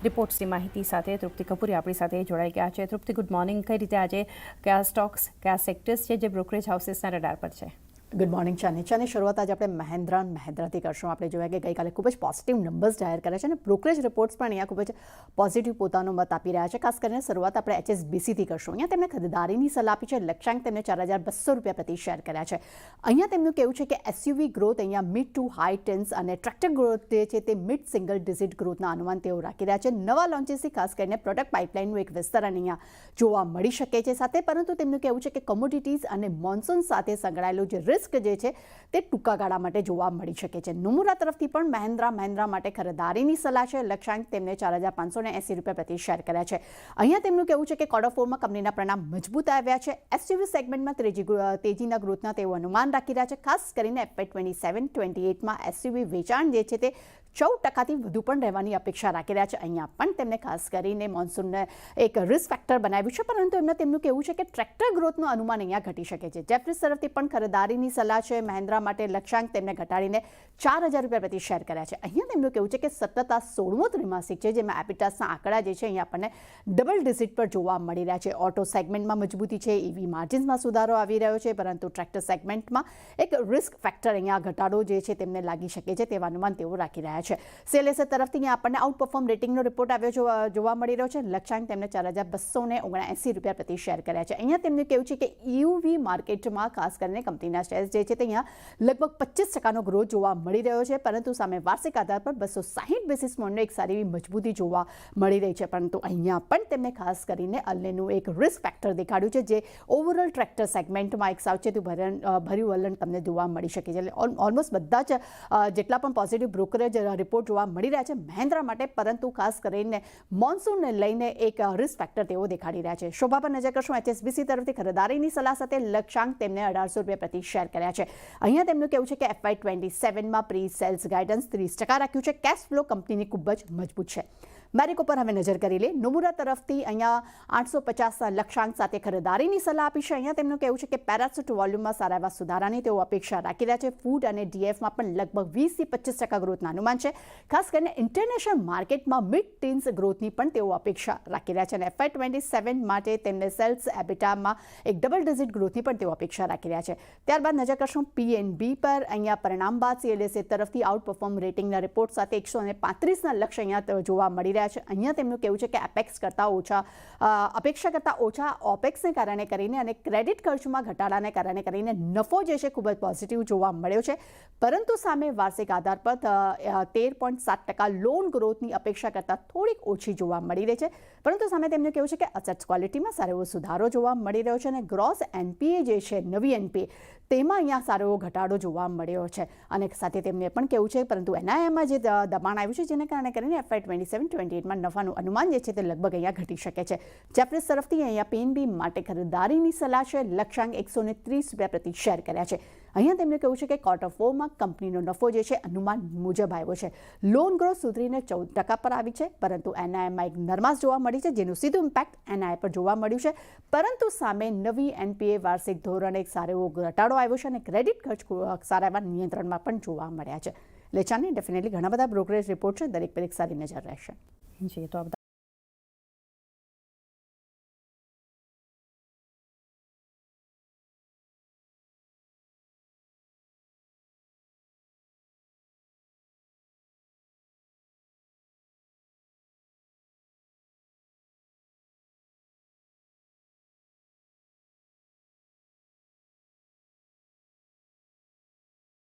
રિપોર્ટ્સની માહિતી સાથે તૃપ્તિ કપૂરી આપણી સાથે જોડાઈ ગયા છે. તૃપ્તિ, ગુડ મોર્નિંગ. કઈ રીતે આજે કયા સ્ટોક્સ, કયા સેક્ટર્સ છે જે બ્રોકરેજ હાઉસીસના રડાર પર છે? ગુડ મોર્નિંગ ચાની શરૂઆત આજે આપણે મહેન્દ્રાથી કરશું. આપણે જોયા કે ગઈકાલે ખૂબ જ પોઝિટિવ નંબર્સ જાહેર કર્યા છે અને બ્રોકરેજ રિપોર્ટ્સ પણ અહીંયા ખૂબ જ પોઝિટિવ પોતાનો મત આપી રહ્યા છે. ખાસ કરીને શરૂઆત આપણે HSBCથી કરશું. અહીંયા તેમણે ખરીદારીની સલાહ આપી છે. લક્ષ્યાંક તેમને ₹4,200 પ્રતિ શેર કર્યા છે. અહીંયા તેમનું કહેવું છે કે SUV ગ્રોથ અહીંયા મિડ ટુ હાઈ ટેન્સ અને ટ્રેક્ટર ગ્રોથ જે છે તે મિડ સિંગલ ડિજિટ ગ્રોથના અનુમાન તેઓ રાખી રહ્યા છે. નવા લોન્ચીસથી ખાસ કરીને પ્રોડક્ટ પાઇપલાઇનનું એક વિસ્તરણ અહીંયા જોવા મળી શકે છે સાથે, પરંતુ તેમનું કહેવું છે કે કોમોડિટીઝ અને મોન્સૂન સાથે સંકળાયેલું જે રિસ્ક જે છે તે ટૂંકા ગાળા માટે જોવા મળી શકે છે. નોમુરા તરફથી પણ મહેન્દ્રા માટે ખરીદારીની સલાહ છે. લક્ષ્યાંક તેમને ₹4,580 પ્રતિ શેર કર્યા છે. અહીંયા તેમનું કહેવું છે કે Q4માં કંપનીના પરિણામ મજબૂત આવ્યા છે. SUV સેગમેન્ટમાં તેજીના ગ્રોથના તેઓ અનુમાન રાખી રહ્યા છે. ખાસ કરીને FY 27-28માં SUV વેચાણ જે છે તે 14% વધુ પણ રહેવાની અપેક્ષા રાખી રહ્યા છે. અહીંયા પણ તેમને ખાસ કરીને મોન્સૂનને એક રિસ્ક ફેક્ટર બનાવ્યું છે, પરંતુ તેમનું કહેવું છે કે ટ્રેક્ટર ગ્રોથનું અનુમાન અહીંયા ઘટી શકે છે. જેફરીઝ તરફથી પણ ખરીદારીની સલાહ છે. મહેન્દ્રા માટે લક્ષ્યાંક તેમને ઘટાડીને ₹4,000 પ્રતિ શેર કર્યા છે. અહીંયા તેમનું કહેવું છે કે સતત આ 16મો ત્રિમાસિક છે જેમાં એપિટાસના આંકડા જે છે અહીંયા આપણને ડબલ ડિજિટ પર જોવા મળી રહ્યા છે. ઓટો સેગમેન્ટમાં મજબૂતી છે, EV માર્જિન્સમાં સુધારો આવી રહ્યો છે, પરંતુ ટ્રેક્ટર સેગમેન્ટમાં એક રિસ્ક ફેક્ટર અહીંયા ઘટાડો જે છે તેમને લાગી શકે છે તેવા અનુમાન તેઓ રાખી રહ્યા છે. CLSA તરફથી આપણને આઉટ પરફોર્મ રેટિંગનો રિપોર્ટ આવ્યો જોવા મળી રહ્યો છે. લક્ષ્યાંક તેમને ₹4,279 પ્રતિ શેર કર્યા છે. અહીંયા તેમનું કહેવું છે કે EUV માર્કેટમાં ખાસ કરીને કંપનીના શેર્સ જે છે તે અહીંયા લગભગ 25% ગ્રોથ જોવા મળી રહ્યો છે, પરંતુ સામે વાર્ષિક આધાર પર 260 બેસિસ પોઈન્ટનો એક સારી મજબૂતી જોવા મળી રહી છે. પરંતુ અહીંયા પણ તેમને ખાસ કરીને અલ્લેનું એક રિસ્ક ફેક્ટર દેખાડ્યું છે જે ઓવરઓલ ટ્રેક્ટર સેગમેન્ટમાં એક સાવચેતી ભર્યું વલણ તમને જોવા મળી શકે છે. એટલે ઓલમોસ્ટ બધા જ જેટલા પણ પોઝિટિવ બ્રોકરેજ રિપોર્ટ જોવા મળી રહ્યા છે મહેન્દ્રા માટે, પરંતુ ખાસ કરીને મોન્સૂનને લઈને એક રિસ્ક ફેક્ટર તેઓ દેખાડી રહ્યા છે. શોભા પર નજર કરશું. HSBC તરફથી ખરીદારીની સલાહ સાથે લક્ષ્યાંક તેમને ₹1,800 પ્રતિ શેર કર્યા છે. અહીંયા તેમનું કહેવું છે કે FY 27માં પ્રી સેલ્સ ગાઈડન્સ 30% રાખ્યું છે. કેશ ફ્લો કંપનીની ખૂબ જ મજબૂત છે. મેરિકો પર હવે નજર કરી લે. નોમુરા તરફથી અહીંયા 850 લક્ષ્યાંક સાથે ખરીદારીની સલાહ આપી છે. અહીંયા તેમનું કહેવું છે કે પેરાસૂટ વોલ્યુમમાં સારા એવા સુધારાની તેઓ અપેક્ષા રાખી રહ્યા છે. ફૂડ અને DFમાં પણ લગભગ 20-25% ગ્રોથના અનુમાન છે. ખાસ કરીને ઇન્ટરનેશનલ માર્કેટમાં મિડ ટીન્સ ગ્રોથની પણ તેઓ અપેક્ષા રાખી રહ્યા છે અને FY 27 માટે તેમને સેલ્સ એબિટામાં એક ડબલ ડિજિટ ગ્રોથની પણ તેઓ અપેક્ષા રાખી રહ્યા છે. ત્યારબાદ નજર કરશું PNB પર. અહીંયા પરિણામ બાદ CLSA તરફથી આઉટ પરફોર્મ રેટિંગના રિપોર્ટ સાથે 135ના લક્ષ્ય અહીંયા જોવા મળી રહ્યા છે. અહીંયા તેમનું કહેવું છે કે અપેક્ષા કરતાં ઓછા ઓપેક્સને કારણે કરીને અને ક્રેડિટ ખર્ચમાં ઘટાડાને કારણે કરીને નફો જે છે ખૂબ જ પોઝિટિવ જોવા મળ્યો છે, પરંતુ સામે વાર્ષિક આધાર પર 13.7% લોન ગ્રોથની અપેક્ષા કરતાં થોડીક ઓછી જોવા મળી રહી છે. પરંતુ સામે તેમનું કહેવું છે કે અસેટ્સ ક્વોલિટીમાં સારો એવો સુધારો જોવા મળી રહ્યો છે અને ગ્રોસ NPA જે છે નવી NPA તેમાં અહીંયા સારો એવો ઘટાડો જોવા મળ્યો છે. અને સાથે તેમને પણ કહેવું છે પરંતુ NIMમાં જે દબાણ આવ્યું છે જેને કારણે કરીને FY 27-28માં નફાનું અનુમાન જે છે તે લગભગ અહીંયા ઘટી શકે છે. જેફરીઝ તરફથી અહીંયા PNB માટે ખરીદારીની સલાહ છે. લક્ષ્યાંક ₹130 પ્રતિ શેર કર્યા છે. અહીંયા તેમનું કહેવું છે કે Q4માં કંપનીનો નફો જે છે અનુમાન મુજબ આવ્યો છે. લોન ગ્રોથ સુધરીને 14% પર આવી છે, પરંતુ NIMમાં એક નરમાશ જોવા મળી છે જેનું સીધું ઇમ્પેક્ટ NII પર જોવા મળ્યું છે. પરંતુ સામે નવી NPA વાર્ષિક ધોરણે એક સારો એવો ઘટાડો આવ્યો છે અને ક્રેડિટ ખર્ચ સારા એવા નિયંત્રણમાં પણ જોવા મળ્યા છે. એટલે ચાની ડેફિનેટલી ઘણા બધા બ્રોકરેજ રિપોર્ટ છે, દરેક પર એક સારી નજર રહેશે. જી, તો